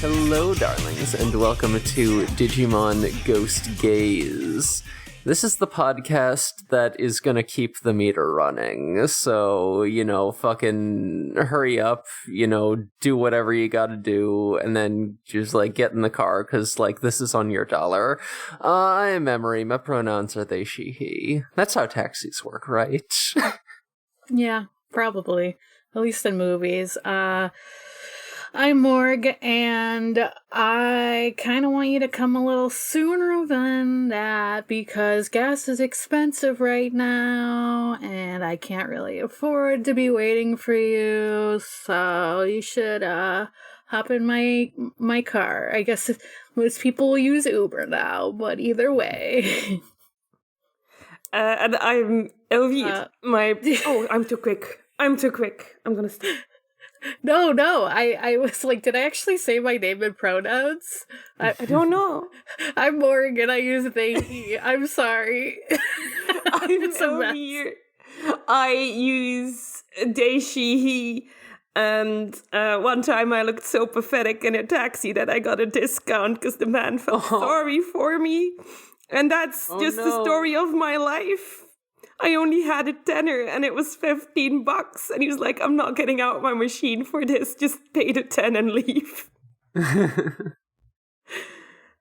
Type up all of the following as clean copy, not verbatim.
Hello, darlings, and welcome to Digimon Ghost Game. This is the podcast that is gonna keep the meter running, so, fucking hurry up, do whatever you gotta do, and then just, get in the car, because, this is on your dollar. I'm Emery, my pronouns are they, she, he. That's how taxis work, right? Yeah, probably. At least in movies. I'm Morg, and I kind of want you to come a little sooner than that because gas is expensive right now, and I can't really afford to be waiting for you, so you should hop in my car. I guess most people use Uber now, but either way. And I'm Elvie. I'm too quick. I'm gonna stop. No, I was like, did I actually say my name and pronouns? I don't know. I'm Morgan, and I use they, he. I'm sorry. I'm Elvie. I use they, she, he. And one time I looked so pathetic in a taxi that I got a discount because the man felt sorry for me. And that's the story of my life. I only had a tenner and it was $15. And he was like, I'm not getting out my machine for this. Just pay the 10 and leave. But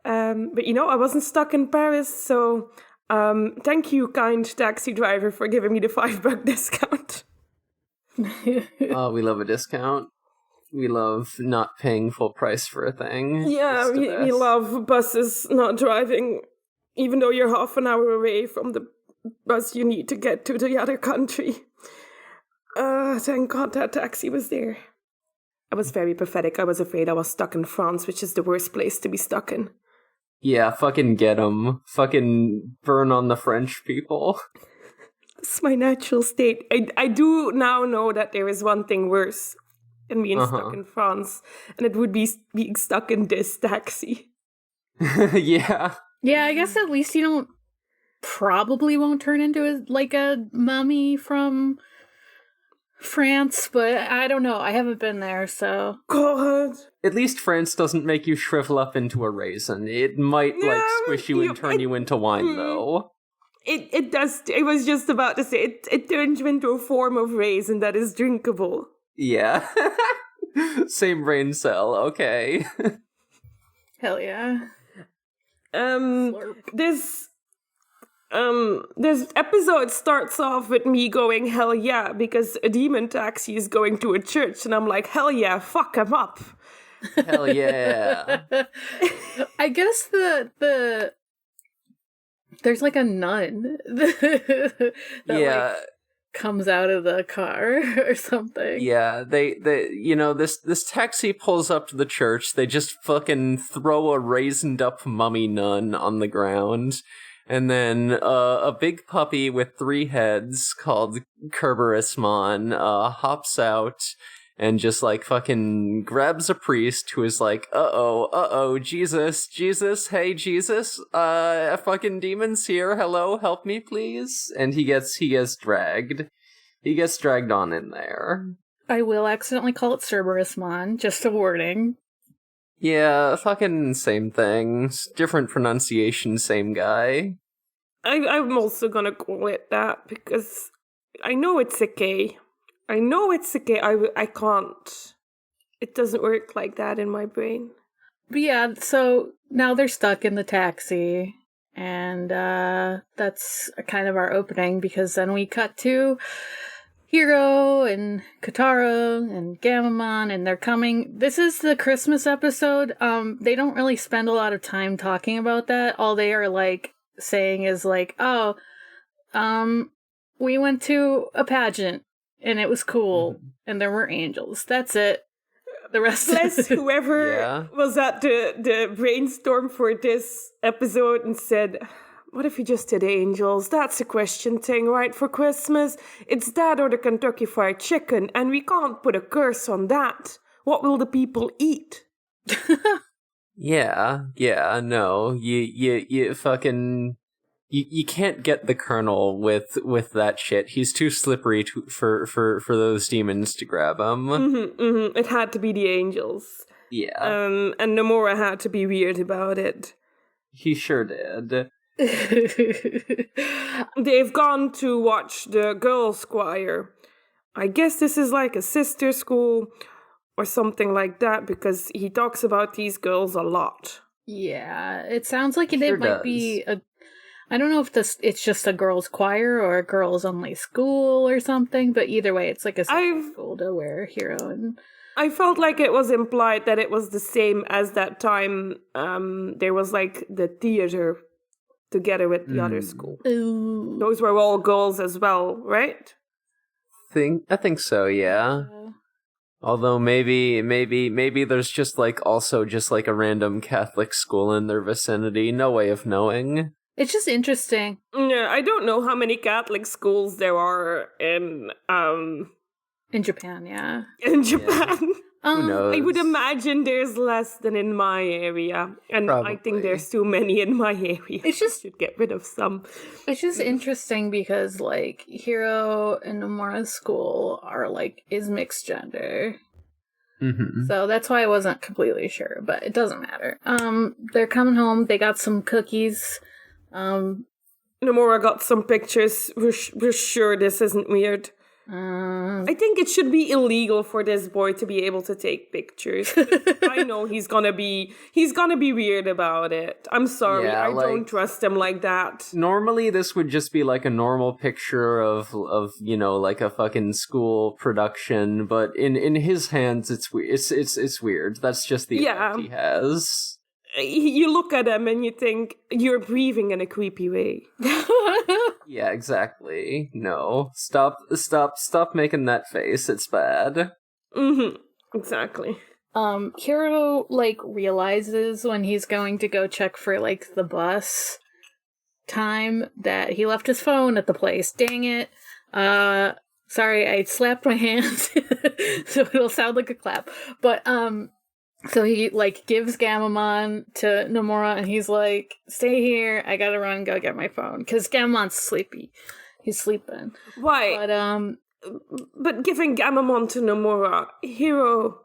I wasn't stuck in Paris. So thank you, kind taxi driver, for giving me the $5 discount. Oh, we love a discount. We love not paying full price for a thing. Yeah, we love buses not driving, even though you're half an hour away from the bus you need to get to the other country. Thank God that taxi was there. I was very pathetic. I was afraid I was stuck in France, which is the worst place to be stuck in. Yeah, fucking get them. Fucking burn on the French people. It's my natural state. I do now know that there is one thing worse than being stuck in France, and it would be being stuck in this taxi. Yeah. Yeah, I guess at least you probably won't turn into a mummy from France, but I don't know. I haven't been there, so. God. At least France doesn't make you shrivel up into a raisin. It might, squish you and turn you into wine, though. It does. I was just about to say, it turns you into a form of raisin that is drinkable. Yeah. Same brain cell, okay. Hell yeah. This episode starts off with me going, hell yeah, because a demon taxi is going to a church, and I'm like, hell yeah, fuck him up. Hell yeah. I guess there's a nun that comes out of the car or something. Yeah, they this taxi pulls up to the church. They just fucking throw a raisined up mummy nun on the ground. And then a big puppy with 3 heads called Cerberusmon hops out and just fucking grabs a priest who is like, Jesus, hey Jesus, fucking demons here, hello, help me please. And he gets dragged. He gets dragged on in there. I will accidentally call it Cerberusmon, just a warning. Yeah, fucking same thing. Different pronunciation, same guy. I'm also gonna call it that because I know it's a K. I can't. It doesn't work like that in my brain. But yeah, so now they're stuck in the taxi. And that's kind of our opening because then we cut to Hiro and Kotaro and Gammamon, and they're coming. This is the Christmas episode. They don't really spend a lot of time talking about that. All they are saying is we went to a pageant and it was cool and there were angels. That's it. The rest Bless whoever was at the brainstorm for this episode and said, what if we just did angels? That's a Christian thing, right, for Christmas? It's that or the Kentucky Fried Chicken, and we can't put a curse on that. What will the people eat? No. You fucking... You can't get the Colonel with that shit. He's too slippery for those demons to grab him. It had to be the angels. Yeah. And Nomura had to be weird about it. He sure did. They've gone to watch the girls' choir. I guess this is like a sister school or something like that, because he talks about these girls a lot. Yeah, it sounds like Sure it might be a... I don't know if it's just a girls' choir or a girls-only school or something, but either way, it's like a school to where Hiro and... I felt like it was implied that it was the same as that time there was like the theater together with the other school. Ooh. Those were all girls as well, right? I think so, yeah. Although maybe there's just like also just like a random Catholic school in their vicinity. No way of knowing. It's just interesting. Yeah, I don't know how many Catholic schools there are in Japan, yeah. In Japan. Yeah. Who knows? I would imagine there's less than in my area. And Probably. I think there's too many in my area. It's just... should get rid of some. It's just interesting because, like, Hiro and Nomura's school is mixed gender. Mm-hmm. So that's why I wasn't completely sure, but it doesn't matter. They're coming home. They got some cookies. Nomura got some pictures. We're sure this isn't weird. I think it should be illegal for this boy to be able to take pictures. I know he's gonna be weird about it. I'm sorry, Yeah, I don't trust him like that. Normally this would just be like a normal picture of like a fucking school production, but in his hands it's weird. That's just the effect he has. You look at him and you think you're breathing in a creepy way. Yeah, exactly. No. Stop making that face. It's bad. Mm-hmm. Exactly. Hiro, realizes when he's going to go check for, the bus time that he left his phone at the place. Dang it. Sorry, I slapped my hands, so it'll sound like a clap. But, so he, gives Gamamon to Nomura, and he's like, stay here, I gotta run and go get my phone. Because Gamamon's sleepy. He's sleeping. Why? But giving Gamamon to Nomura, Hiro,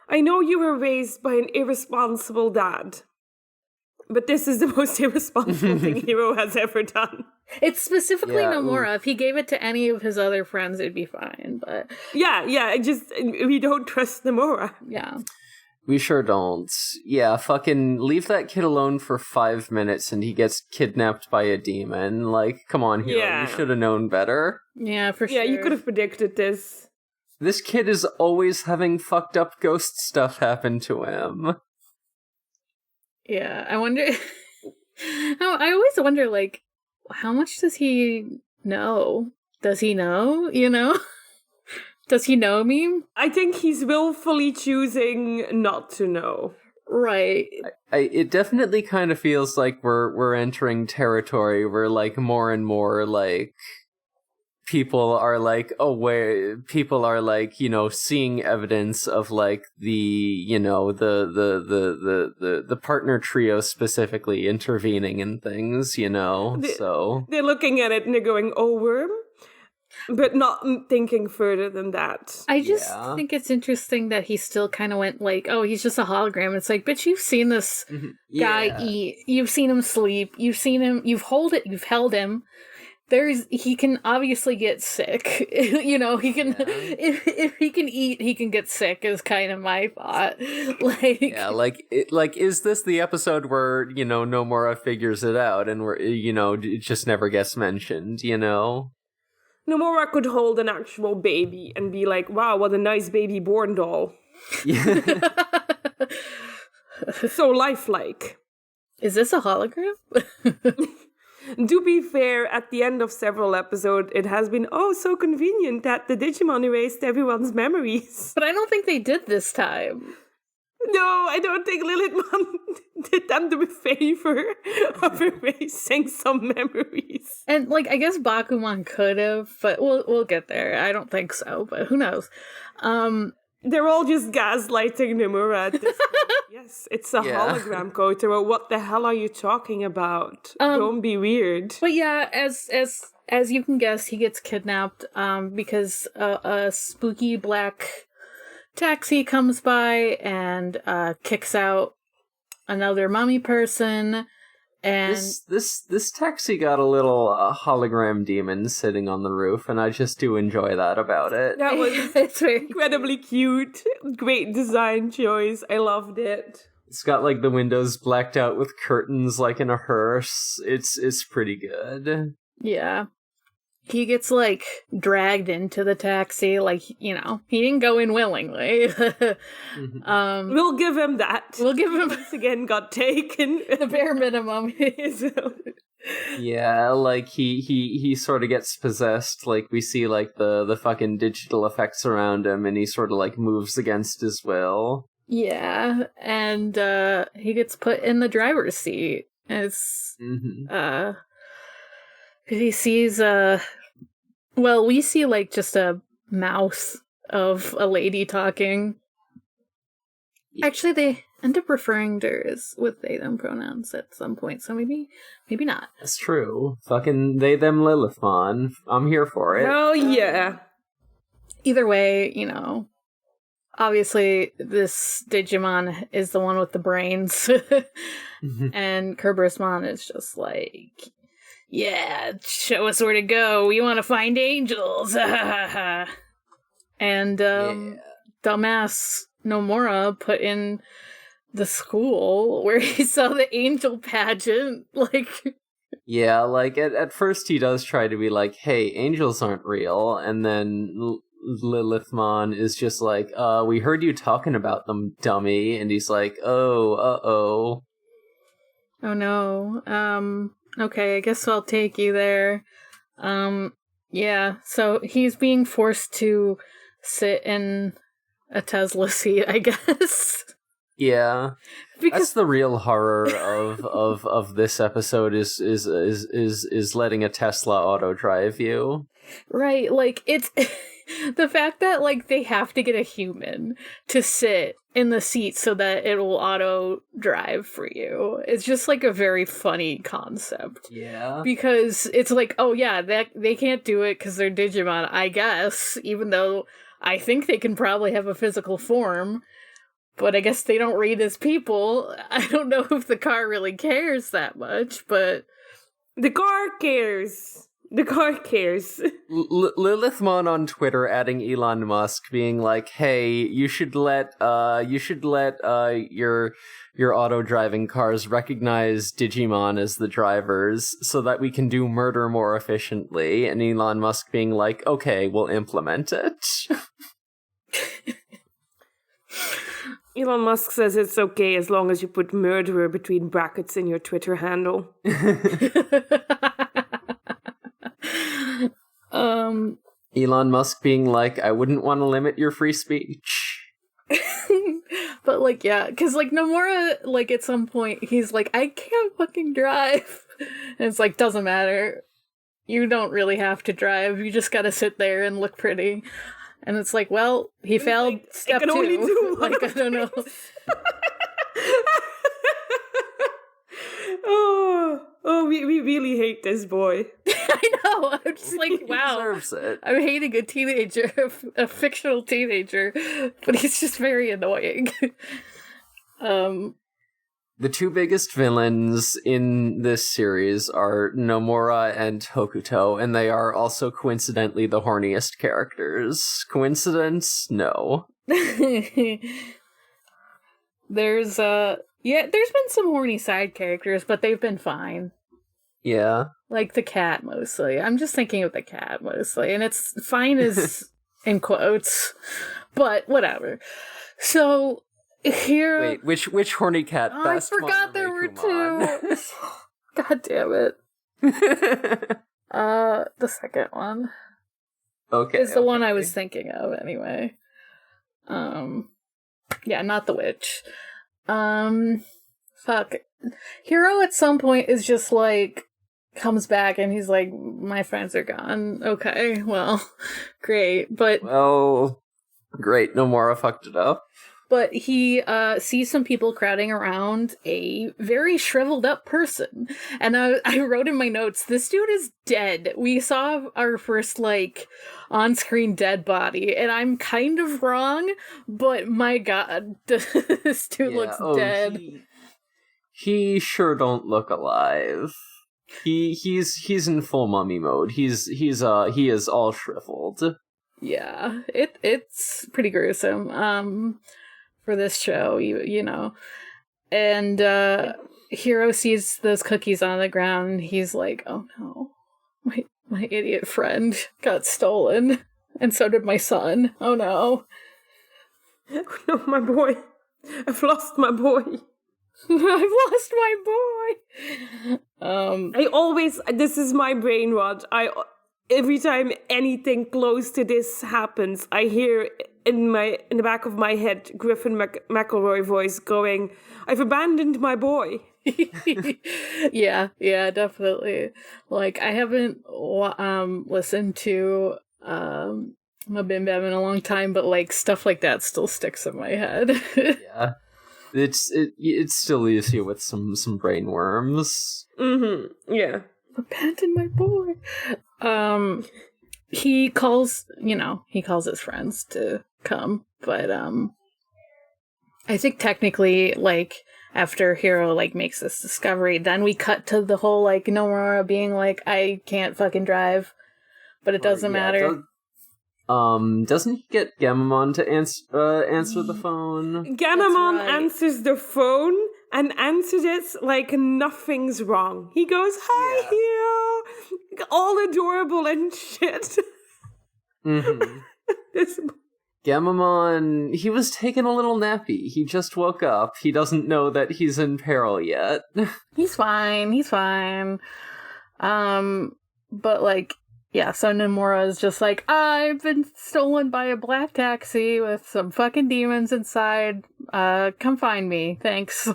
I know you were raised by an irresponsible dad, but this is the most irresponsible thing Hiro has ever done. It's specifically Nomura. Ooh. If he gave it to any of his other friends, it'd be fine, but... Yeah, we don't trust Nomura. Yeah. We sure don't. Yeah, fucking leave that kid alone for 5 minutes and he gets kidnapped by a demon. Come on, Hiro, you should have known better. Yeah, for sure. Yeah, you could have predicted this. This kid is always having fucked up ghost stuff happen to him. Yeah, I wonder... I always wonder, how much does he know? Does he know, Does he know me? I think he's willfully choosing not to know. Right. It definitely kind of feels like we're entering territory where more and more people are seeing evidence of the partner trio specifically intervening in things, so they're looking at it and they're going, oh, worm? But not thinking further than that. I just think it's interesting that he still kind of went oh, he's just a hologram. It's bitch, you've seen this guy eat. You've seen him sleep. You've held him. He can obviously get sick. He can, if he can eat, he can get sick is kind of my thought. Is this the episode where, Nomura figures it out and where, it just never gets mentioned, Nomura could hold an actual baby and be like, wow, what a nice baby born doll. Yeah. So lifelike. Is this a hologram? To be fair, at the end of several episodes, it has been so convenient that the Digimon erased everyone's memories. But I don't think they did this time. No, I don't think Lilithmon did them the favor of erasing some memories. And, I guess Bakumon could have, but we'll get there. I don't think so, but who knows? They're all just gaslighting Nomura at this point. Yes, it's a hologram, Kotaro. What the hell are you talking about? Don't be weird. But yeah, as you can guess, he gets kidnapped because a spooky black taxi comes by and kicks out another mummy person. And this taxi got a little hologram demon sitting on the roof, and I just do enjoy that about it. That was it's very incredibly cute. Great design choice. I loved it. It's got like the windows blacked out with curtains like in a hearse. It's pretty good. Yeah. He gets, like, dragged into the taxi, like, you know, he didn't go in willingly. We'll give him that. We'll give him Once again got taken. the bare minimum. Yeah, like he sort of gets possessed. Like we see like the fucking digital effects around him, and he sort of like moves against his will. Yeah, and he gets put in the driver's seat. It's he sees well, we see like just a mouse of a lady talking. Actually, they end up referring to her as with they them pronouns at some point, so maybe not. That's true. Fucking they them Lilithmon. I'm here for it. Oh yeah. Either way, you know, obviously this Digimon is the one with the brains. And Cerberusmon is just like, yeah, show us where to go. We want to find angels. And dumbass Nomura put in the school where he saw the angel pageant. Like, yeah, like at first he does try to be like, hey, angels aren't real. And then Lilithmon is just like, we heard you talking about them, dummy. And he's like, oh no. Okay, I guess I'll take you there. Yeah, so he's being forced to sit in a Tesla seat, I guess. Yeah. Because that's the real horror of this episode is letting a Tesla auto drive you. Right, like it's the fact that like they have to get a human to sit in the seat so that it will auto drive for you. It's just like a very funny concept. Yeah. Because it's like, oh yeah, that they can't do it because they're Digimon, I guess, even though I think they can probably have a physical form. But I guess they don't read as people. I don't know if the car really cares that much, but the car cares. The car cares. Lilithmon on Twitter adding Elon Musk being like, "Hey, you should let your auto driving cars recognize Digimon as the drivers so that we can do murder more efficiently." And Elon Musk being like, "Okay, we'll implement it." Elon Musk says it's okay as long as you put murderer between brackets in your Twitter handle. Elon Musk being like, I wouldn't want to limit your free speech. But like, yeah, because like Nomura, like at some point he's like, I can't fucking drive. And it's like, doesn't matter. You don't really have to drive. You just gotta sit there and look pretty. And it's like, well, he failed like, step 2. Only do like, I don't know. We really hate this boy. I know. I'm just like, wow. He deserves it. I'm hating a teenager, a fictional teenager, but he's just very annoying. The two biggest villains in this series are Nomura and Hokuto, and they are also coincidentally the horniest characters. Coincidence? No. There's been some horny side characters, but they've been fine. Yeah. Like the cat, mostly. I'm just thinking of the cat, mostly. And it's fine as in quotes. But whatever. So, here... Wait, which horny cat? Oh, I forgot there were two! God damn it. The second one. Okay. Is the one I was thinking of, anyway. Yeah, not the witch. Fuck. Hero at some point is just like, comes back and he's like, my friends are gone. Okay, well, great, but... Well, great, Nomura fucked it up. but he sees some people crowding around a very shriveled up person. And I wrote in my notes, this dude is dead. We saw our first, like, on-screen dead body, and I'm kind of wrong, but my god, this dude looks dead. He sure don't look alive. He's in full mummy mode. He is all shriveled. Yeah, it's pretty gruesome. For this show, you know, and Hiro sees those cookies on the ground. And he's like, "Oh no, my idiot friend got stolen, and so did my son. Oh no, Oh no, my boy! I've lost my boy." I've lost my boy. This is my brain rot. Every time anything close to this happens, I hear in the back of my head Griffin McElroy voice going, "I've abandoned my boy." Yeah, definitely. Like, I haven't listened to Mabim Bam in a long time, but like stuff like that still sticks in my head. Yeah. It still leaves you with some brain worms. Mm-hmm. Yeah. Abandon my boy. He calls his friends to come, but I think technically, like, after Hiro, like, makes this discovery, then we cut to the whole, like, Nomura being like, I can't fucking drive, but it doesn't matter. Doesn't he get Gamamon to answer the phone? Gamamon answers the phone and answers it like nothing's wrong. He goes, "Hi, Hiro," all adorable and shit. Mm-hmm. Gamamon, he was taking a little nappy. He just woke up. He doesn't know that he's in peril yet. He's fine. But like, yeah, so Nomura is just like, I've been stolen by a black taxi with some fucking demons inside. Come find me, thanks.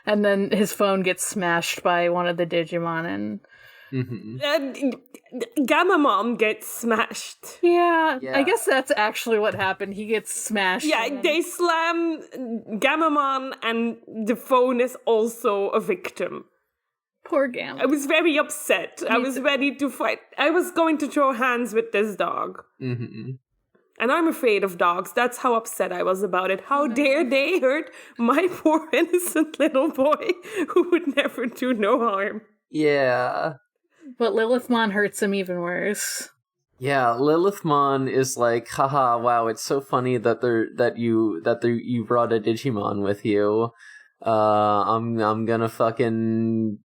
And then his phone gets smashed by one of the Digimon, and Gamamon gets smashed. Yeah, I guess that's actually what happened. He gets smashed. Yeah, they slam Gamamon, and the phone is also a victim. Poor Gamma. I was very upset. I was ready to fight. I was going to throw hands with this dog. Mm-hmm. And I'm afraid of dogs. That's how upset I was about it. How dare they hurt my poor innocent little boy who would never do no harm. Yeah. But Lilithmon hurts him even worse. Yeah, Lilithmon is like, haha, wow, it's so funny that you brought a Digimon with you. I'm gonna fucking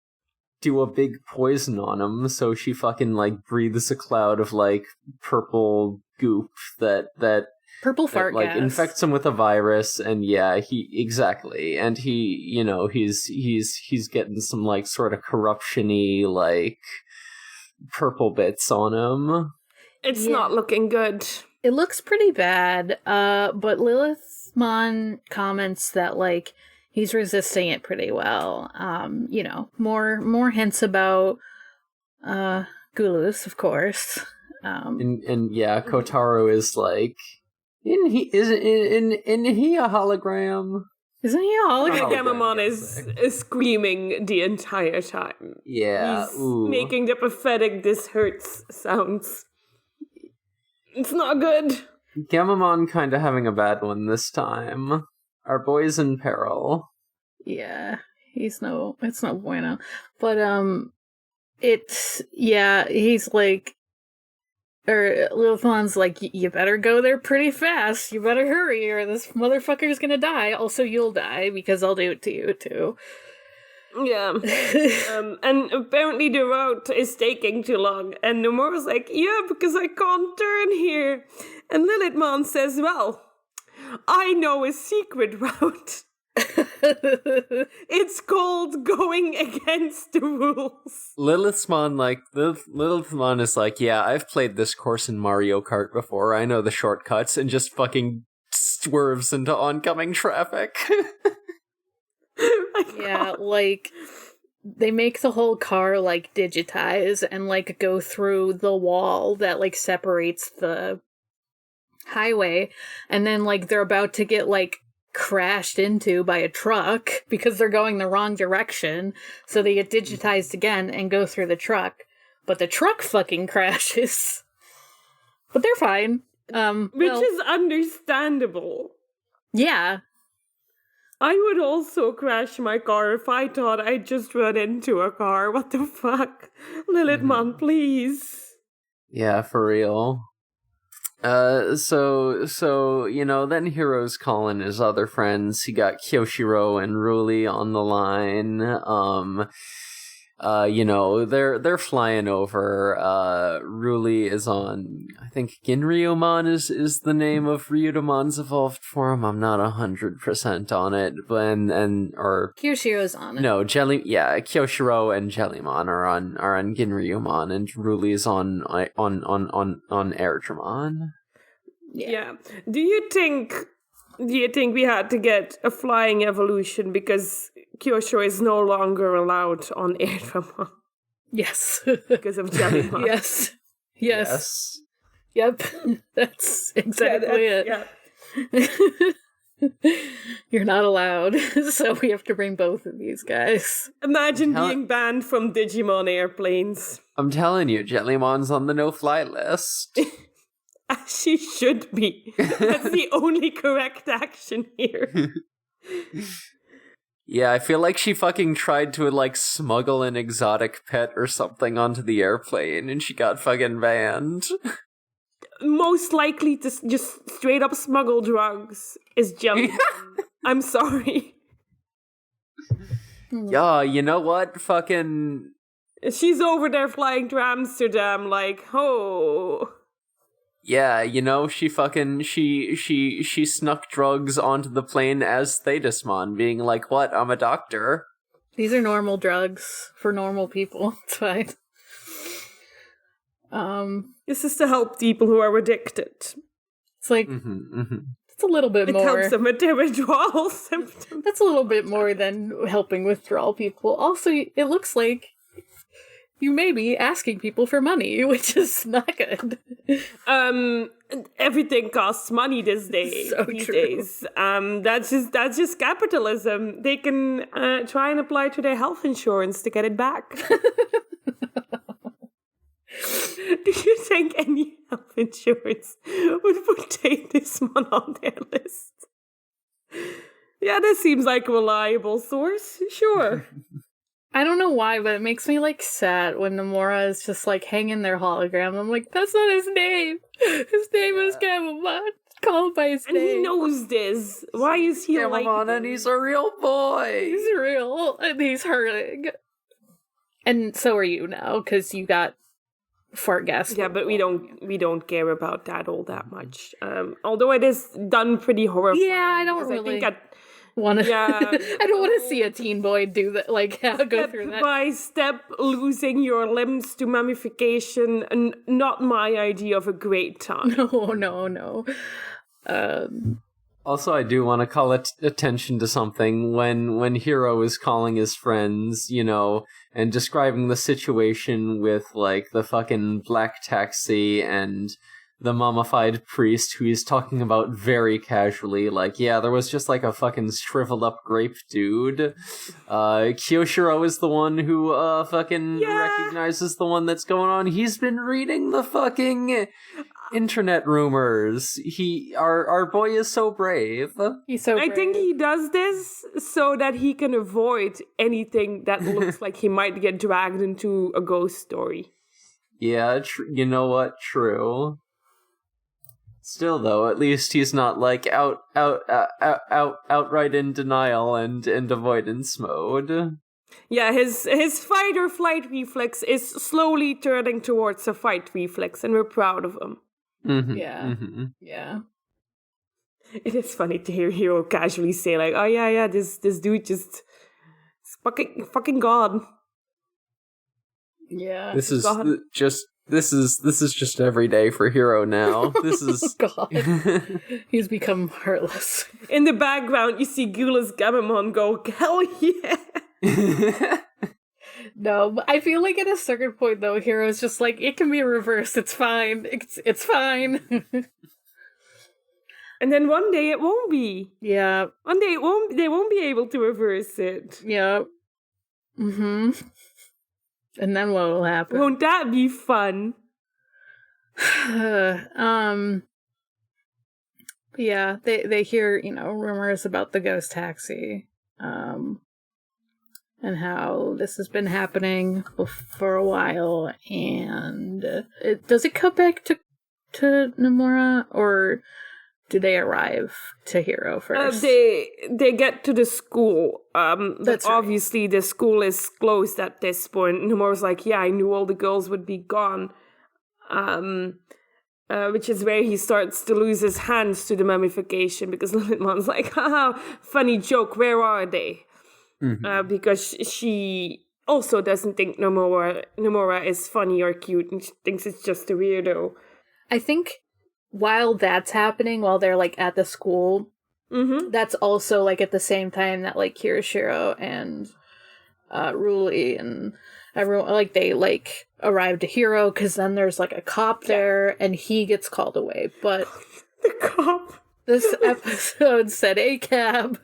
do a big poison on him, so she fucking, like, breathes a cloud of, like, purple goop that purple fart like gas. Infects him with a virus, and and he's getting some, like, sort of corruption-y, like, purple bits on him. It's not looking good. It looks pretty bad, but Lilithmon comments that, like, he's resisting it pretty well. More hints about Gulus, of course. Kotaro is like, isn't he a hologram? Isn't he a hologram? Gamamon is screaming the entire time. Yeah, he's making the pathetic "this hurts" sounds. It's not good. Gamamon kind of having a bad one this time. Our boy's in peril. Yeah, it's no bueno. But he's like, or Lilithmon's like, you better go there pretty fast. You better hurry, or this motherfucker's gonna die. Also, you'll die because I'll do it to you too. Yeah. And apparently the route is taking too long. And Nomura's like, yeah, because I can't turn here. And Lilithmon says, well, I know a secret route. It's called going against the rules. Lilithmon is like, yeah, I've played this course in Mario Kart before. I know the shortcuts, and just fucking swerves into oncoming traffic. Yeah, like, they make the whole car, like, digitize and, like, go through the wall that, like, separates the highway, and then, like, they're about to get, like, crashed into by a truck because they're going the wrong direction. So they get digitized again and go through the truck. But the truck fucking crashes. But they're fine. Which is understandable. Yeah. I would also crash my car if I thought I'd just run into a car. What the fuck? Lilithmon, please. Yeah, for real. So, you know, then Hiro's calling his other friends. He got Kyoshiro and Ruli on the line. You know, they're flying over. Ruli is on, I think Ginryumon is the name of Ryudamon's evolved form. I'm not 100% on it, but or Kyoshiro's on it. No, Kyoshiro and Jellymon are on Ginryumon, and Ruli is on Airdramon. Yeah. Do you think we had to get a flying evolution because Kyosho is no longer allowed on Airdramon? Yes. Because of Jellymon. Yes. Yep. That's exactly it. Yeah. You're not allowed, so we have to bring both of these guys. Imagine being banned from Digimon airplanes. I'm telling you, Jellymon's on the no-fly list. As she should be. That's the only correct action here. Yeah, I feel like she fucking tried to, like, smuggle an exotic pet or something onto the airplane, and she got fucking banned. Most likely to just straight up smuggle drugs is Jellymon. I'm sorry. Yeah, you know what? Fucking... She's over there flying to Amsterdam like, oh... Yeah, you know, she snuck drugs onto the plane as Thetismon, being like, what, I'm a doctor. These are normal drugs for normal people. It's fine. This is to help people who are addicted. It's like, it's a little bit more. It helps them with their withdrawal symptoms. That's a little bit more than helping withdrawal people. Also, it looks like you may be asking people for money, which is not good. Everything costs money these days. That's just capitalism. They can try and apply to their health insurance to get it back. Do you think any health insurance would put Thetismon on their list? Yeah, that seems like a reliable source. Sure. I don't know why, but it makes me, like, sad when Nomura is just, like, hanging their hologram. I'm like, that's not his name. His name is Gamamon. Call him by his name. And he knows this. Why is he like Gamamon, and he's a real boy. He's real, and he's hurting. And so are you now, because you got fart gas. Yeah, but we don't care about that all that much. Although it is done pretty horribly. Yeah, I don't really... I don't want to see a teen boy do that, like, go through that. By step, losing your limbs to mummification, and not my idea of a great time. No. Also, I do want to call attention to something when Hiro is calling his friends, you know, and describing the situation with, like, the fucking black taxi and the mummified priest who he's talking about very casually, like, yeah, there was just, like, a fucking shriveled up grape dude. Kyoshiro is the one who, recognizes the one that's going on. He's been reading the fucking internet rumors. Our boy is so brave. He's so brave. I think he does this so that he can avoid anything that looks like he might get dragged into a ghost story. Yeah, you know what? True. Still, though, at least he's not, like, outright in denial and avoidance mode. Yeah, his fight or flight reflex is slowly turning towards a fight reflex, and we're proud of him. Mm-hmm. Yeah. Mm-hmm. Yeah. It is funny to hear Hiro casually say, like, oh yeah, this dude just fucking god. Yeah. This is just every day for Hiro now. This is God. He's become heartless. In the background, you see Gula's Gamamon go, hell yeah. No, but I feel like at a certain point though, Hiro's just like, it can be reversed. It's fine. It's fine. And then one day it won't be. Yeah. One day they won't be able to reverse it. Yeah. Mm-hmm. And then what will happen? Won't that be fun? Yeah, they hear, rumors about the ghost taxi. And how this has been happening for a while, and does it come back to Nomura, or do they arrive to Hiro first? They get to the school. That's right. Obviously the school is closed at this point. Nomura's like, yeah, I knew all the girls would be gone. Which is where he starts to lose his hands to the mummification, because Lilithmon's like, haha, funny joke, where are they? Mm-hmm. Because she also doesn't think Nomura is funny or cute, and she thinks it's just a weirdo. I think while that's happening, while they're, like, at the school, that's also, like, at the same time that, like, Kirishiro and Ruli and everyone, like, they, like, arrive to Hiro, because then there's, like, a cop there, and he gets called away, but... The cop! This episode said a cab,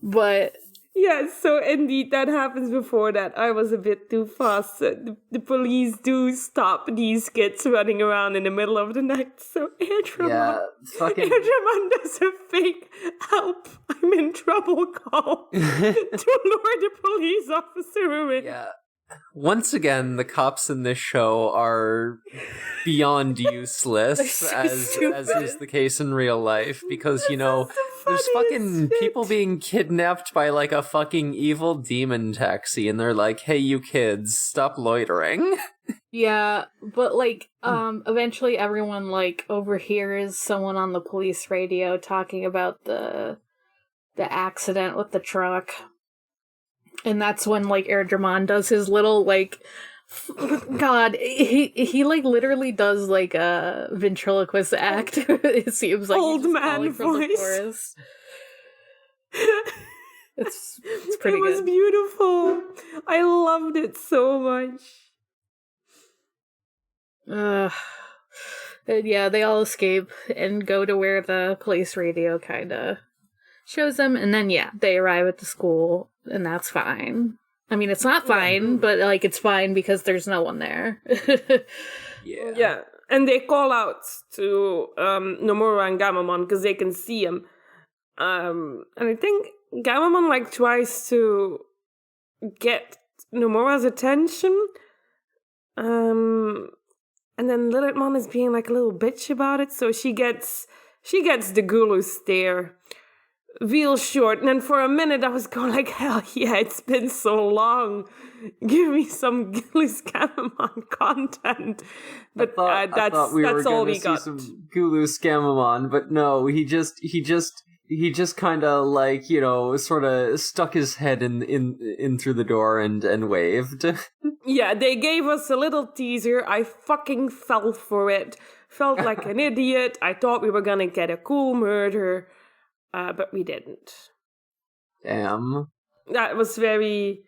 but... Yeah, so indeed, that happens before that. I was a bit too fast. The police do stop these kids running around in the middle of the night. So Airdramon does a fake help, I'm in trouble call to lure the police officer away. Yeah. Once again, the cops in this show are beyond useless, so as is the case in real life, because, there's fucking people being kidnapped by, like, a fucking evil demon taxi, and they're like, hey, you kids, stop loitering. Yeah, but, like, eventually everyone, like, overhears someone on the police radio talking about the accident with the truck. And that's when, like, Airdramon does his little, like, God, he like, literally does, like, a ventriloquist act. It seems like old man voice. It's pretty good. It was beautiful. I loved it so much. And yeah, they all escape and go to where the police radio kind of shows them, and then, yeah, they arrive at the school, and that's fine. I mean, it's not fine, but, like, it's fine because there's no one there. Yeah, and they call out to Nomura and Gamamon because they can see him. And I think Gamamon, like, tries to get Nomura's attention. And then Lilithmon is being, like, a little bitch about it, so she gets the Gulu stare real short, and then for a minute I was going like, hell yeah, it's been so long, give me some Gulu's Gamamon content. But I thought we that's were all gonna we see got. some Gulu's Gamamon, but no, he just kind of, like, sort of stuck his head in through the door and waved. Yeah, they gave us a little teaser. I fucking fell for it. Felt like an idiot. I thought we were gonna get a cool murder. But we didn't. Damn. That was very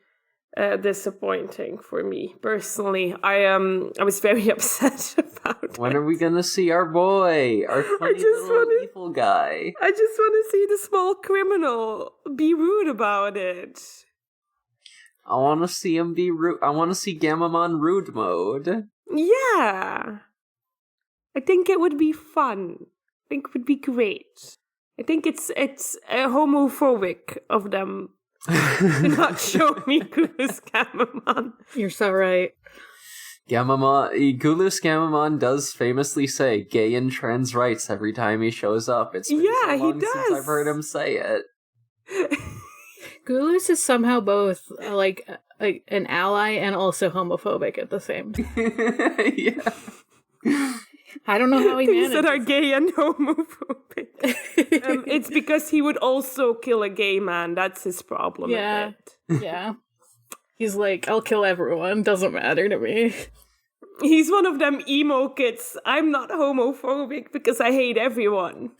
disappointing for me personally. I was very upset about it. When are we gonna see our boy, our funny little evil guy? I just want to see the small criminal be rude about it. I want to see him be rude. I want to see Gamamon rude mode. Yeah, I think it would be fun. I think it would be great. I think it's homophobic of them to not show me Gulu's Gamamon. You're so right. Gulu's Gamamon does famously say gay and trans rights every time he shows up. It's been so long since I've heard him say it. Gulus is somehow both, like an ally and also homophobic at the same time. Yeah. I don't know how he Things manages. that are gay and homophobic. It's because he would also kill a gay man. That's his problem. Yeah. Yeah. He's like, I'll kill everyone. Doesn't matter to me. He's one of them emo kids. I'm not homophobic because I hate everyone.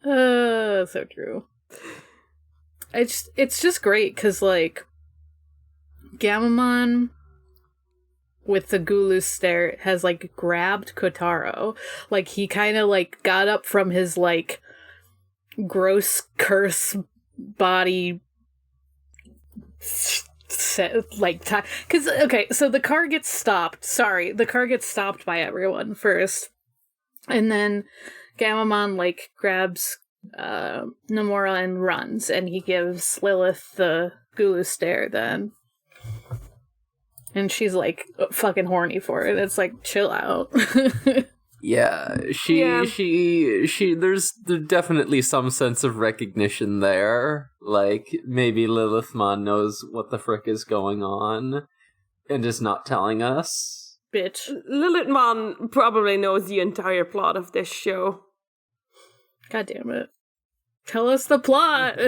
So true. It's just great because, like, Gamamon, with the Gulu stare has, like, grabbed Kotaro. Like, he kind of, like, got up from his, like, gross curse body like, because, okay, so the car gets stopped. Sorry, the car gets stopped by everyone first. And then Gamamon, like, grabs Nomura and runs, and he gives Lilith the Gulu stare then. And she's, like, fucking horny for it. It's like, chill out. Yeah, there's definitely some sense of recognition there. Like, maybe Lilithmon knows what the frick is going on and is not telling us. Bitch. Lilithmon probably knows the entire plot of this show. God damn it. Tell us the plot!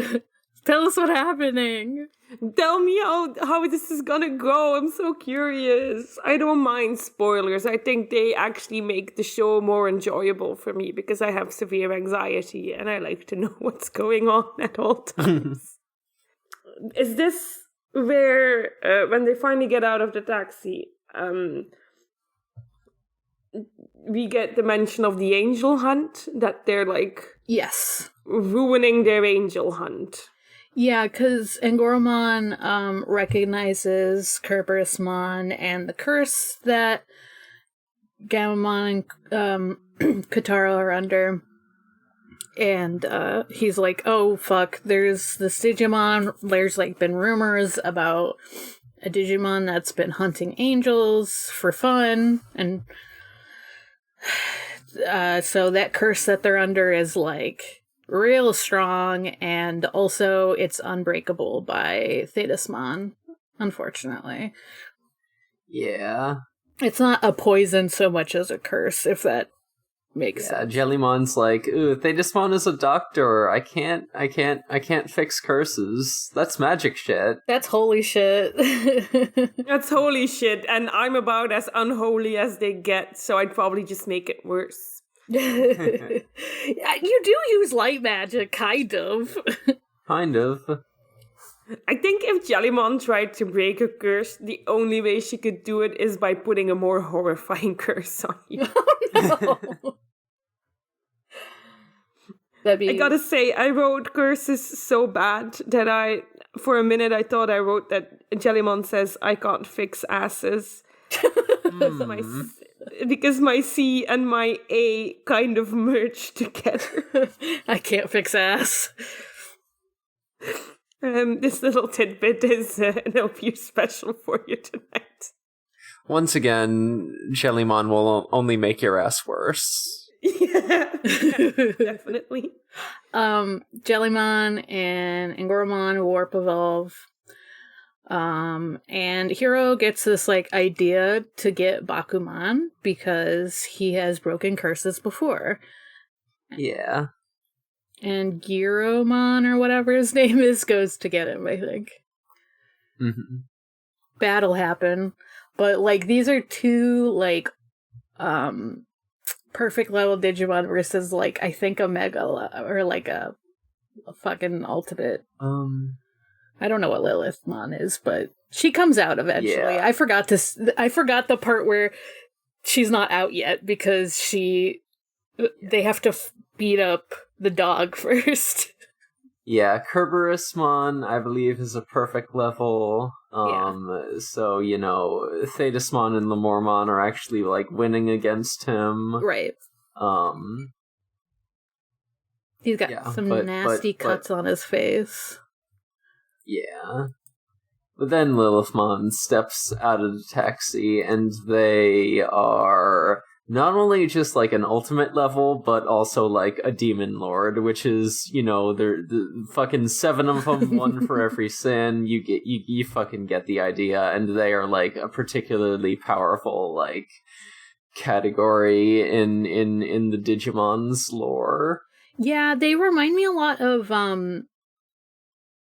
Tell us what's happening! Tell me how this is gonna go. I'm so curious. I don't mind spoilers. I think they actually make the show more enjoyable for me because I have severe anxiety and I like to know what's going on at all times. Is this where, when they finally get out of the taxi, we get the mention of the angel hunt? That they're, like... Yes. Ruining their angel hunt. Yeah, because Angoromon recognizes Cerberusmon and the curse that Gamamon and Kotaro are under. And he's like, oh, fuck, there's this Digimon. There's, like, been rumors about a Digimon that's been hunting angels for fun. And so that curse that they're under is, like... real strong, and also it's unbreakable by Thetismon, unfortunately. Yeah. It's not a poison so much as a curse, if that makes sense. Jellymon's like, ooh, Thetismon is a doctor. I can't fix curses. That's magic shit. That's holy shit. That's holy shit, and I'm about as unholy as they get, so I'd probably just make it worse. You do use light magic, kind of. Kind of. I think if Jellymon tried to break a curse, the only way she could do it is by putting a more horrifying curse on you. Oh, no. I gotta say, I wrote curses so bad that for a minute, I thought I wrote that Jellymon says, I can't fix asses. Because my C and my A kind of merged together. I can't fix ass. This little tidbit is an LPU special for you tonight. Once again, Jellymon will only make your ass worse. Yeah, definitely. Jellymon and Angoromon warp evolve. And Hiro gets this, like, idea to get Bakuman because he has broken curses before. Yeah. And Giromon, or whatever his name is, goes to get him, I think. Mm-hmm. Battle happen. But, like, these are two, like, perfect level Digimon versus, like, I think a Mega, or, like, a fucking ultimate. I don't know what Lilithmon is, but she comes out eventually. Yeah. I forgot the part where she's not out yet because they have to beat up the dog first. Yeah, Cerberusmon, I believe, is a perfect level. So, you know, Thetismon and Lemormon are actually, like, winning against him. Right. He's got some nasty cuts on his face. Yeah. But then Lilithmon steps out of the taxi, and they are not only just, like, an ultimate level, but also, like, a demon lord, which is, you know, they're the fucking 7 of them, 1 for every sin. You fucking get the idea, and they are, like, a particularly powerful, like, category in the Digimon's lore. Yeah, they remind me a lot of,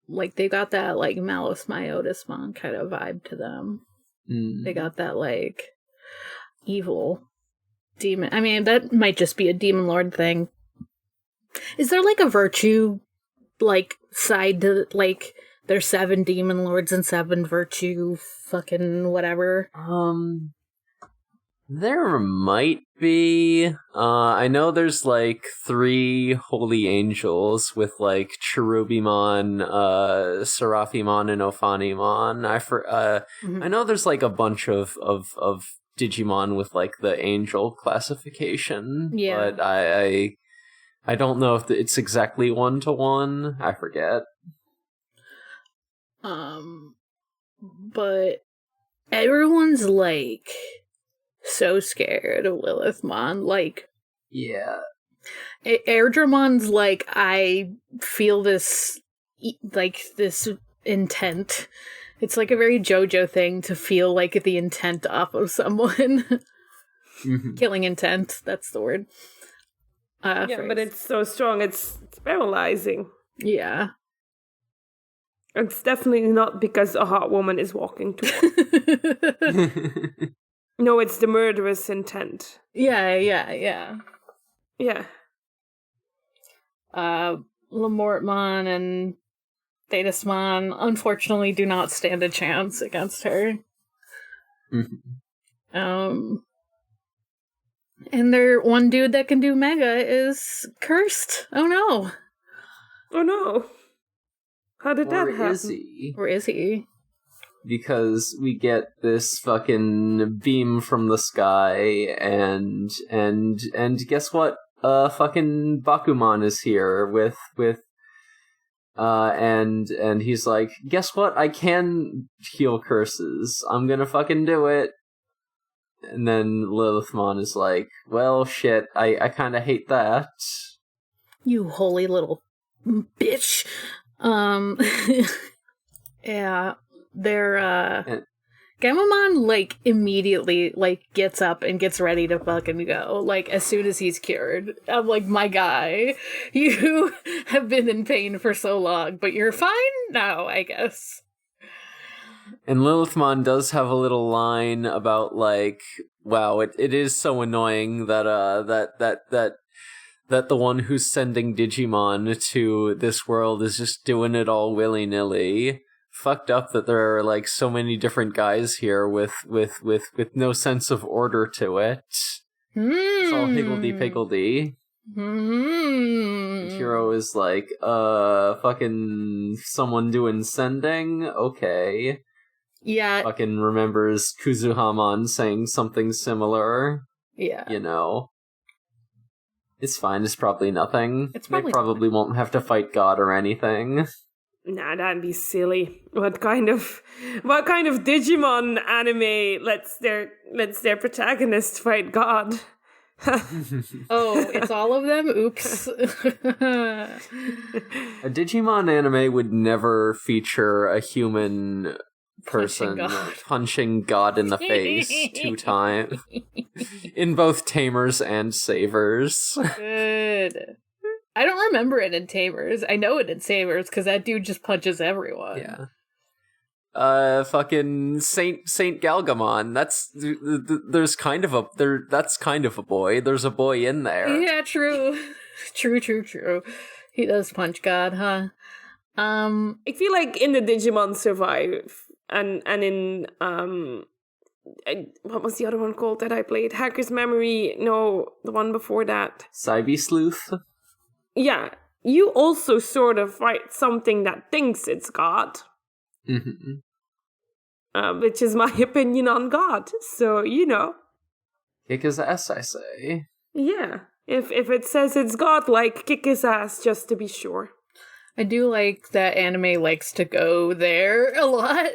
like, they got that, like, Malus Myotismon kind of vibe to them. They got that, like, evil demon. I mean, that might just be a demon lord thing. Is there, like, a virtue, like, side to, like, there's 7 demon lords and 7 virtue fucking whatever? There might be. I know there's like 3 holy angels with like Cherubimon, Seraphimon, and Ophanimon. I know there's like a bunch of Digimon with like the angel classification. Yeah. But I don't know if it's exactly 1-to-1. I forget. But everyone's like so scared of Lilithmon. Like, yeah, Airdramon's like, I feel this intent. It's like a very JoJo thing to feel like the intent off of someone. Killing intent, that's the word. But it's so strong, it's paralyzing. Yeah. It's definitely not because a hot woman is walking towards. No, it's the murderous intent. Yeah. Yeah. Lamortmon and Thetismon unfortunately do not stand a chance against her. And their one dude that can do Mega is cursed. Oh no. How did that happen? Or is he? Because we get this fucking beam from the sky, and guess what? Fucking Bakuman is here with and he's like, guess what? I can heal curses. I'm gonna fucking do it. And then Lilithmon is like, well, shit, I kind of hate that. You holy little bitch. Yeah, they're, Gamamon, like, immediately, like, gets up and gets ready to fucking go, like, as soon as he's cured. I'm like, my guy, you have been in pain for so long, but you're fine now, I guess. And Lilithmon does have a little line about, like, wow, it is so annoying that the one who's sending Digimon to this world is just doing it all willy-nilly. Fucked up that there are, like, so many different guys here with no sense of order to it. It's all higgledy-piggledy. Hero is like, fucking someone doing sending? Okay. Yeah. Fucking remembers Kuzuhamon saying something similar. Yeah. You know. It's fine, it's probably nothing. They probably won't have to fight God or anything. Nah, that'd be silly. What kind of Digimon anime lets their protagonist fight God? Oh, it's all of them? Oops. A Digimon anime would never feature a human person punching God in the face 2 times. In both Tamers and Savers. Good. I don't remember it in Tamers. I know it in Savers because that dude just punches everyone. Yeah. Fucking Saint Galgamon. That's that's kind of a boy. There's a boy in there. Yeah, true. True. He does punch God, huh? I feel like in the Digimon Survive and in what was the other one called that I played? Hacker's Memory. No, the one before that. Cybe Sleuth. Yeah, you also sort of fight something that thinks it's God. Which is my opinion on God. So, you know. Kick his ass, I say. Yeah. If it says it's God, like, kick his ass just to be sure. I do like that anime likes to go there a lot.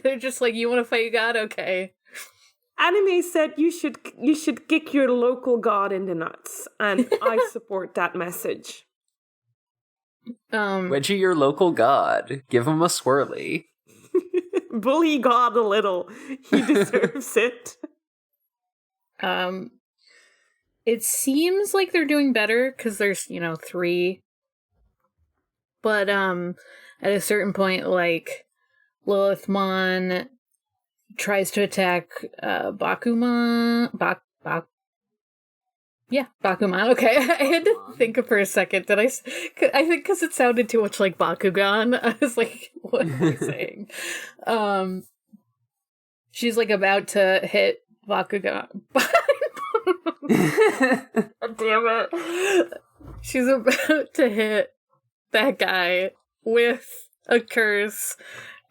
They're just like, you want to fight God? Okay. Anime said you should kick your local god in the nuts, and I support that message. Wedgie your local god. Give him a swirly. Bully God a little. He deserves it. It seems like they're doing better because there's 3. But at a certain point, like, Lilithmon tries to attack Bakuman. Bakuman. Okay, I had to think for a second. I think because it sounded too much like Bakugan. I was like, what am I saying? She's like about to hit Bakugan. Damn it. She's about to hit that guy with a curse,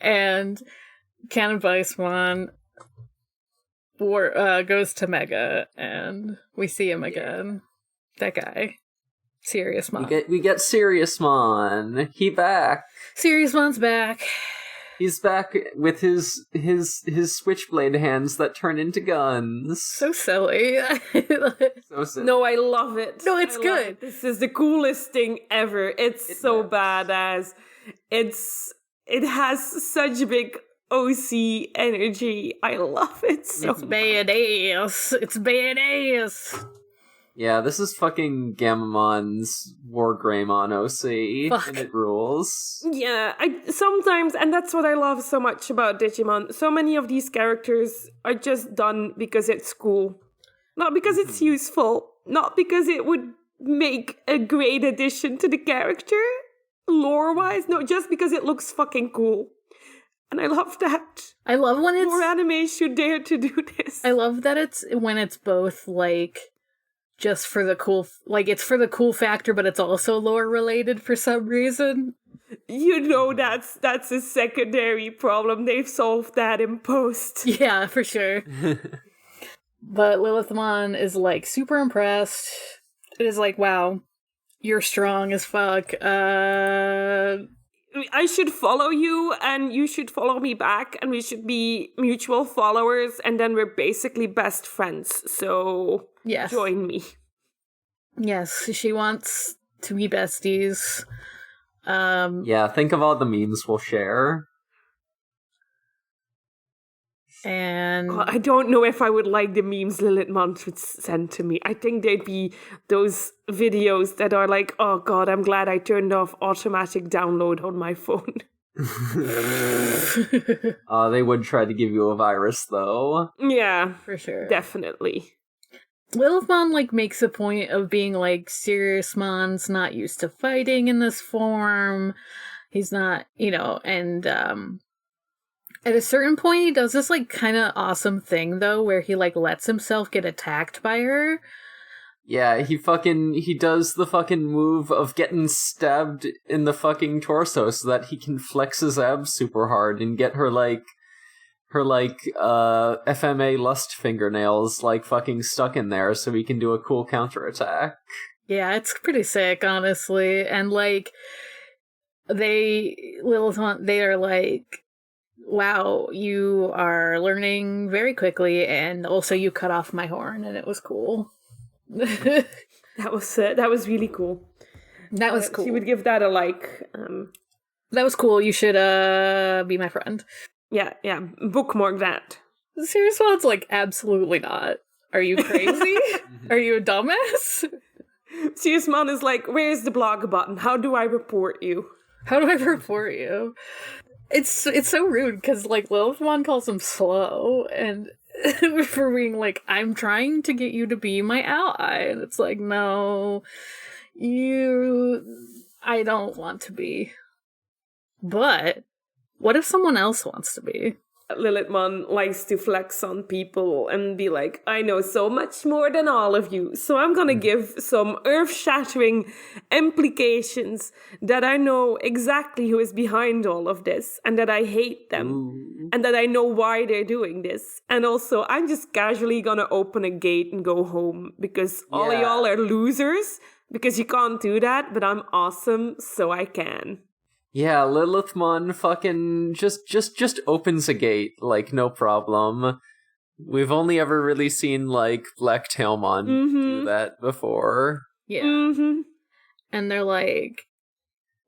and Cerberusmon goes to Mega, and we see him again. That guy. Cerberusmon. We get Cerberusmon. He back. Cerberusmon's back. He's back with his switchblade hands that turn into guns. So silly. So silly. No, I love it. No, it's good. It. This is the coolest thing ever. It's so badass. It has such big OC energy. I love it so It's badass. It's badass. Yeah, this is fucking Gamamon's War Greymon OC, Fuck. and it rules. Yeah, sometimes, and that's what I love so much about Digimon. So many of these characters are just done because it's cool. Not because it's useful. Not because it would make a great addition to the character, lore-wise. No, just because it looks fucking cool. And I love that. I love when it's... More anime should dare to do this. I love that it's when it's both, like... just for the cool, like, it's for the cool factor, but it's also lore related for some reason. You know, that's a secondary problem. They've solved that in post. Yeah, for sure. But Lilithmon is, like, super impressed. It is like, wow, you're strong as fuck. I should follow you, and you should follow me back, and we should be mutual followers, and then we're basically best friends. So, yes. Join me. Yes, she wants to be besties. Yeah, think of all the memes we'll share. And God, I don't know if I would like the memes Lilithmon would send to me. I think they'd be those videos that are like, oh God, I'm glad I turned off automatic download on my phone. They would try to give you a virus, though. Yeah, for sure. Definitely. Lilithmon, like, makes a point of being like, Cerberusmon's not used to fighting in this form. He's not, and, at a certain point, he does this, like, kind of awesome thing, though, where he, like, lets himself get attacked by her. Yeah, he does the fucking move of getting stabbed in the fucking torso so that he can flex his abs super hard and get her FMA lust fingernails, like, fucking stuck in there so he can do a cool counterattack. Yeah, it's pretty sick, honestly. And, like, Lilithmon, they are like, wow, you are learning very quickly, and also you cut off my horn, and it was cool. That was really cool. That was cool. She would give that a like. That was cool. You should be my friend. Yeah, bookmark that. Cerberusmon's like, absolutely not. Are you crazy? Are you a dumbass? Cerberusmon is like, where's the blog button? How do I report you? How do I report you? It's so rude, because, like, Lilithmon calls him slow, and for being like, I'm trying to get you to be my ally, and it's like, no, I don't want to be. But, what if someone else wants to be? Lilithmon likes to flex on people and be like, I know so much more than all of you, so I'm gonna give some earth-shattering implications that I know exactly who is behind all of this, and that I hate them, and that I know why they're doing this. And also, I'm just casually gonna open a gate and go home, because all of y'all are losers, because you can't do that, but I'm awesome, so I can. Yeah, Lilithmon fucking just opens a gate, like, no problem. We've only ever really seen, like, Blacktailmon do that before. Yeah. Mm-hmm. And they're like,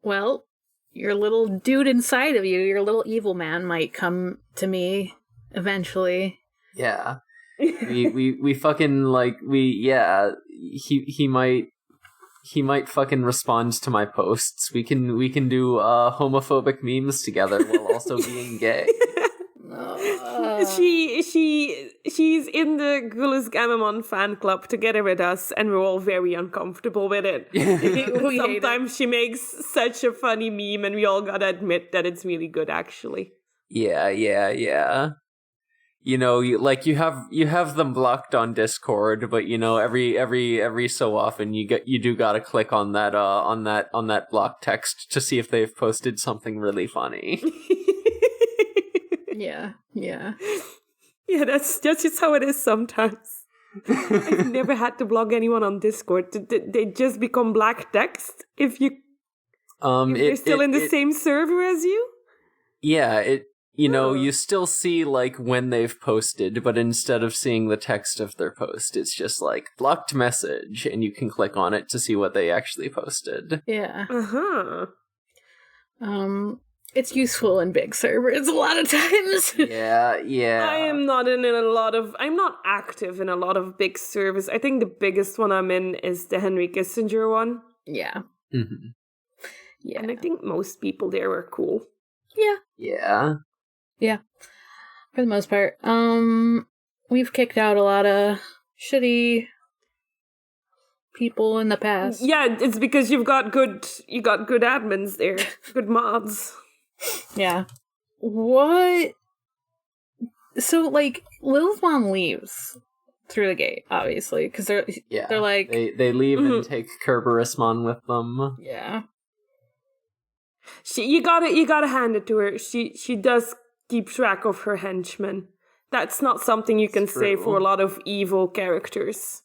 well, your little dude inside of you, your little evil man might come to me eventually. Yeah. we fucking, like, he might fucking respond to my posts. We can do homophobic memes together while also being gay. She's in the Gulas Gamamon fan club together with us, and we're all very uncomfortable with it. Sometimes she makes such a funny meme, and we all gotta admit that it's really good, actually. Yeah. you have them blocked on Discord, but every so often you do gotta click on that block text to see if they've posted something really funny. Yeah. Yeah, that's just how it is sometimes. I've never had to block anyone on Discord. They just become black text if they're still in the same server as you? Yeah, you still see, like, when they've posted, but instead of seeing the text of their post, it's just, like, blocked message, and you can click on it to see what they actually posted. Yeah. Uh-huh. It's useful in big servers a lot of times. Yeah. I'm not active in a lot of big servers. I think the biggest one I'm in is the Henry Kissinger one. Yeah. Mm-hmm. Yeah. And I think most people there were cool. Yeah. Yeah. Yeah. For the most part. We've kicked out a lot of shitty people in the past. Yeah, it's because you got good admins there. Good mods. Yeah. What? So, like, Lilithmon leaves through the gate, obviously, because they're like... They leave and take Cerberusmon with them. Yeah. You gotta hand it to her. She does keep track of her henchmen. That's not something you can say for a lot of evil characters.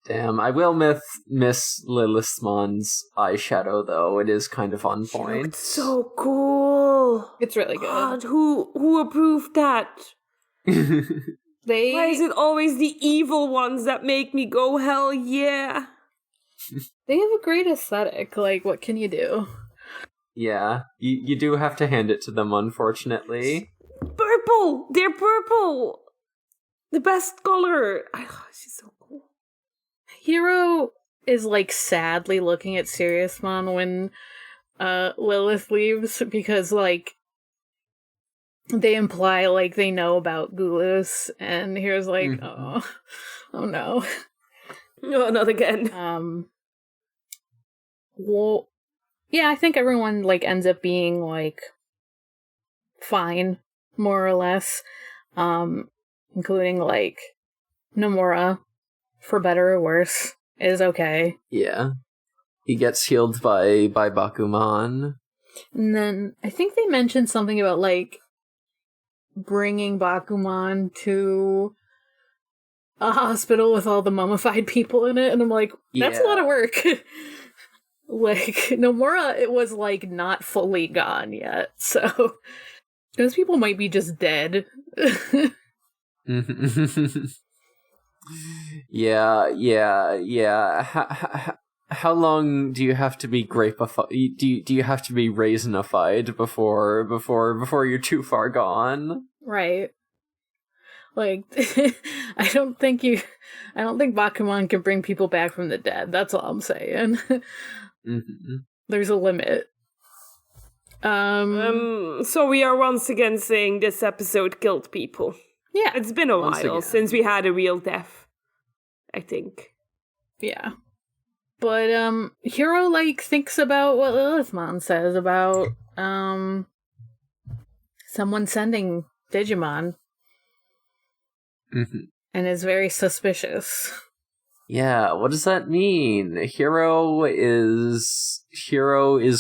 Damn, I will miss Lilithmon's eyeshadow, though. It is kind of on point. She looked so cool. It's really good. God, who approved that? Why is it always the evil ones that make me go, hell yeah? They have a great aesthetic. Like, what can you do? Yeah, you do have to hand it to them, unfortunately. Purple! They're purple! The best color! She's so cool. Hero is, like, sadly looking at Cerberusmon when Lilith leaves, because, like, they imply, like, they know about Gulus, and Hero's like, oh no. No, not again. Well, yeah, I think everyone, like, ends up being, like, fine, more or less, including, like, Nomura, for better or worse, is okay. Yeah. He gets healed by Bakuman. And then, I think they mentioned something about, like, bringing Bakuman to a hospital with all the mummified people in it, and I'm like, that's a lot of work. Like, Nomura, it was, like, not fully gone yet, so those people might be just dead. Yeah. How long do you have to be grapified? Do you have to be raisinified before you're too far gone? Right. Like, I don't think Bakuman can bring people back from the dead. That's all I'm saying. There's a limit. So we are once again saying this episode killed people. Yeah. It's been a while since we had a real death, I think. Yeah. But, Hero, like, thinks about what Lilithmon says about, someone sending Digimon. And is very suspicious. Yeah, what does that mean? Hero is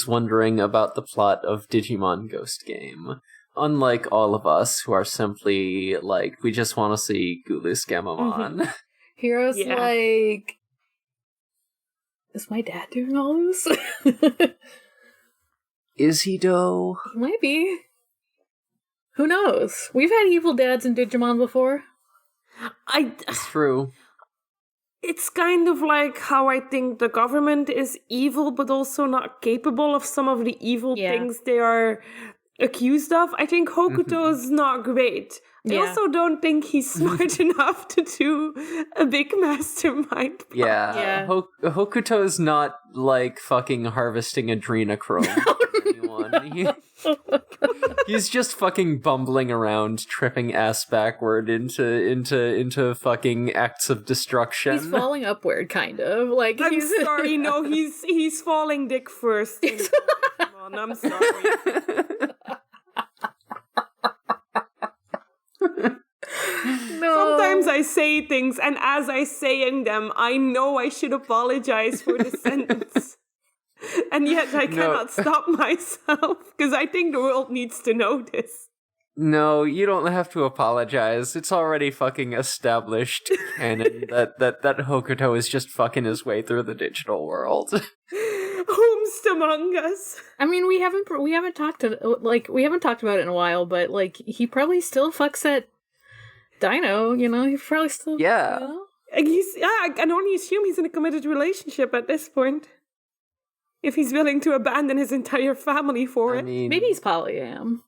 wondering about the plot of Digimon Ghost Game. Unlike all of us, who are simply, like, we just want to see Gulus Gamamon. Hero's like, is my dad doing all this? Is he, though? He might be. Who knows? We've had evil dads in Digimon before. It's true. It's kind of like how I think the government is evil, but also not capable of some of the evil things they are accused of. I think Hokuto is not great. I also don't think he's smart enough to do a big mastermind plot. Yeah. Hokuto is not, like, fucking harvesting adrenochrome for anyone. He's just fucking bumbling around, tripping ass backward into fucking acts of destruction. He's falling upward, kind of. Like, I'm sorry, no, he's falling dick first. Come on, I'm sorry. I say things, and as I saying them, I know I should apologize for the sentence. And yet I cannot stop myself, because I think the world needs to know this. No, you don't have to apologize. It's already fucking established canon that Hokuto is just fucking his way through the digital world. Whomst among us? I mean, we haven't talked about it in a while, but like he probably still fucks that Dino. You know, he probably still You know? I can only assume he's in a committed relationship at this point. If he's willing to abandon his entire family for it, maybe he's polyam.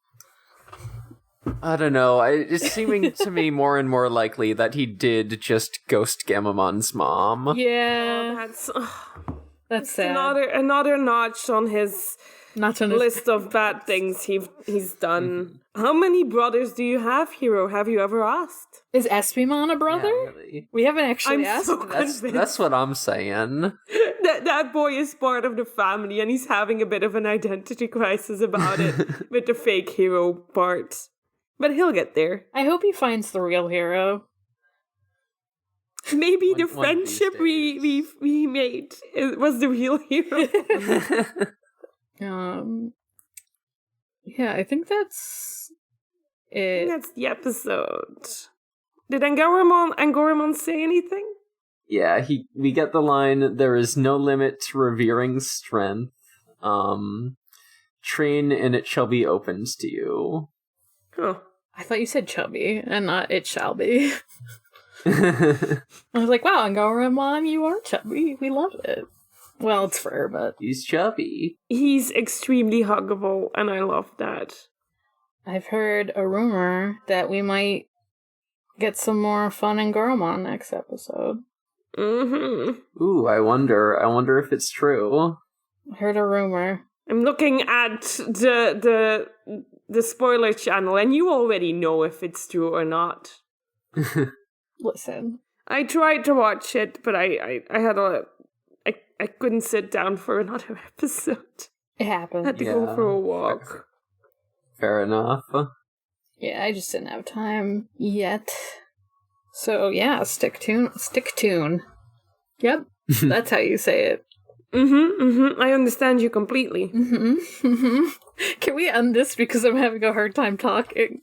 I don't know. It's seeming to me more and more likely that he did just ghost Gamamon's mom. Yeah, that's sad. Another notch on his list of bad things he's done. How many brothers do you have, Hiro? Have you ever asked? Is Espimon a brother? Yeah, really. We haven't actually asked. So that's what I'm saying. That boy is part of the family, and he's having a bit of an identity crisis about it with the fake hero part. But he'll get there. I hope he finds the real hero. Maybe the friendship we made was the real hero. Yeah, I think that's it. That's the episode. Did Angoramon say anything? Yeah, we get the line, "There is no limit to revering strength. Train and it shall be opened to you." Huh. I thought you said chubby, and not it shall be. I was like, wow, Angoramon, you are chubby. We love it. Well, it's fur, but... He's chubby. He's extremely huggable, and I love that. I've heard a rumor that we might get some more fun Angoramon next episode. Mm-hmm. Ooh, I wonder if it's true. I heard a rumor. I'm looking at the spoiler channel, and you already know if it's true or not. Listen. I tried to watch it, but I couldn't sit down for another episode. It happened. I had to go for a walk. Fair enough. Yeah, I just didn't have time yet. So yeah, stick tune. Yep, that's how you say it. I understand you completely. Can we end this because I'm having a hard time talking?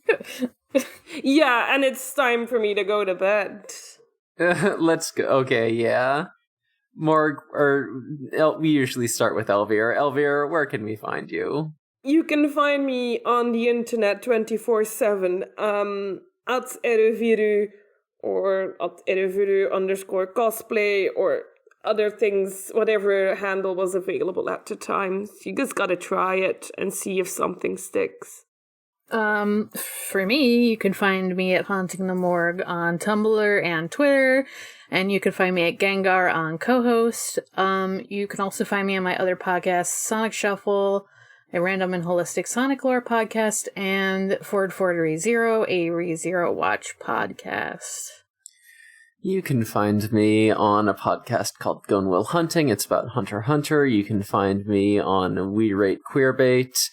Yeah, and it's time for me to go to bed. Let's go. Okay, yeah. We usually start with Elvira. Elvira, where can we find you? You can find me on the internet 24/7 at Ereviru or at Ereviru_cosplay or other things, whatever handle was available at the time. You just gotta try it and see if something sticks. For me, you can find me at Haunting the Morgue on Tumblr and Twitter, and you can find me at Gengar on co-host. You can also find me on my other podcasts, Sonic Shuffle, a random and holistic Sonic lore podcast, and Forward ReZero, a ReZero Watch podcast. You can find me on a podcast called Gone Will Hunting. It's about Hunter x Hunter. You can find me on We Rate Queerbait.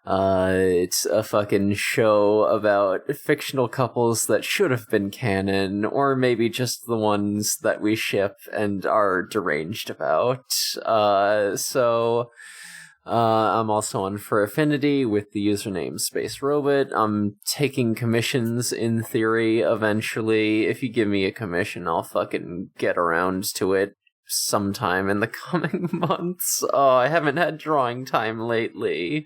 It's a fucking show about fictional couples that should have been canon, or maybe just the ones that we ship and are deranged about. I'm also on For Affinity with the username Space Robot. I'm taking commissions in theory eventually. If you give me a commission, I'll fucking get around to it sometime in the coming months. Oh, I haven't had drawing time lately.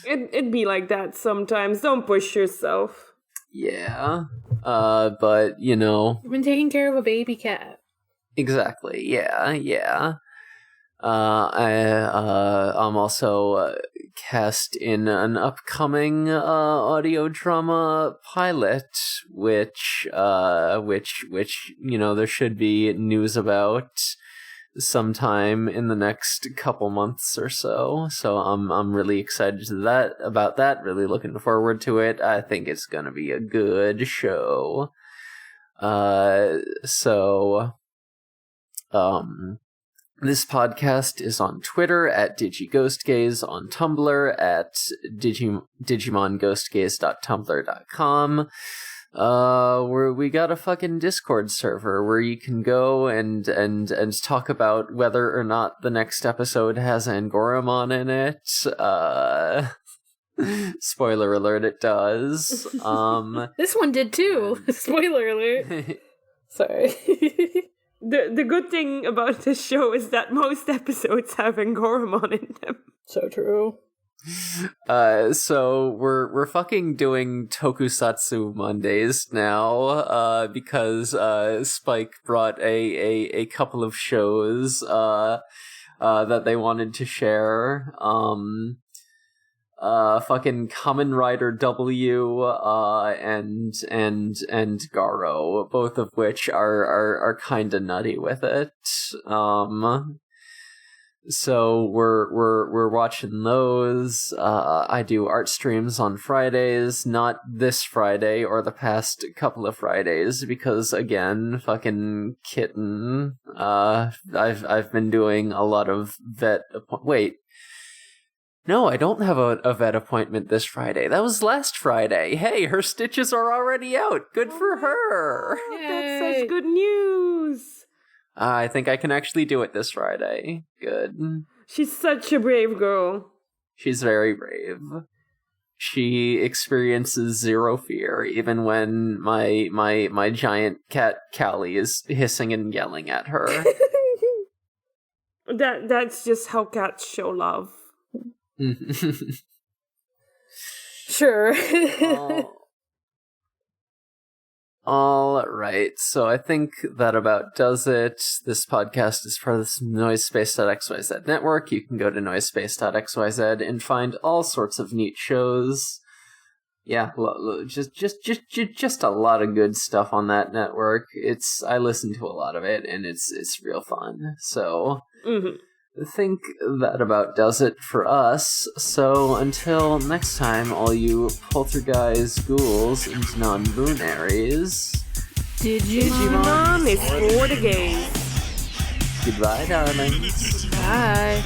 It'd be like that sometimes. Don't push yourself. Yeah. But, you know. You've been taking care of a baby cat. Exactly. Yeah. I'm also cast in an upcoming audio drama pilot, which you know there should be news about sometime in the next couple months or so. So I'm really excited about that. Really looking forward to it. I think it's gonna be a good show. This podcast is on Twitter at DigiGhostGaze, on Tumblr at DigimonGhostGaze.tumblr.com. we got a fucking Discord server where you can go and talk about whether or not the next episode has Angoramon in it. Spoiler alert, it does. This one did too. Spoiler alert. Sorry. The good thing about this show is that most episodes have Angoramon in them. So true. So we're fucking doing Tokusatsu Mondays now, because Spike brought a couple of shows that they wanted to share. Fucking Kamen Rider W and Garo, both of which are kinda nutty with it. So we're watching those. I do art streams on Fridays, not this Friday or the past couple of Fridays, because again, fucking kitten. I've been doing a lot of vet. Wait. No, I don't have a vet appointment this Friday. That was last Friday. Hey, her stitches are already out. Good for her. That's such good news. I think I can actually do it this Friday. Good. She's such a brave girl. She's very brave. She experiences zero fear, even when my giant cat Callie is hissing and yelling at her. That's just how cats show love. Sure. All right, so I think that about does it. This podcast is part of the Noisepace.xyz network. You can go to Noisepace.xyz and find all sorts of neat shows. Yeah, just a lot of good stuff on that network. I listen to a lot of it, and it's real fun. So. Mm-hmm. I think that about does it for us. So until next time, all you poltergeist ghouls and non-lunaries, Digimon is for the gays. Goodbye, darlings. Bye.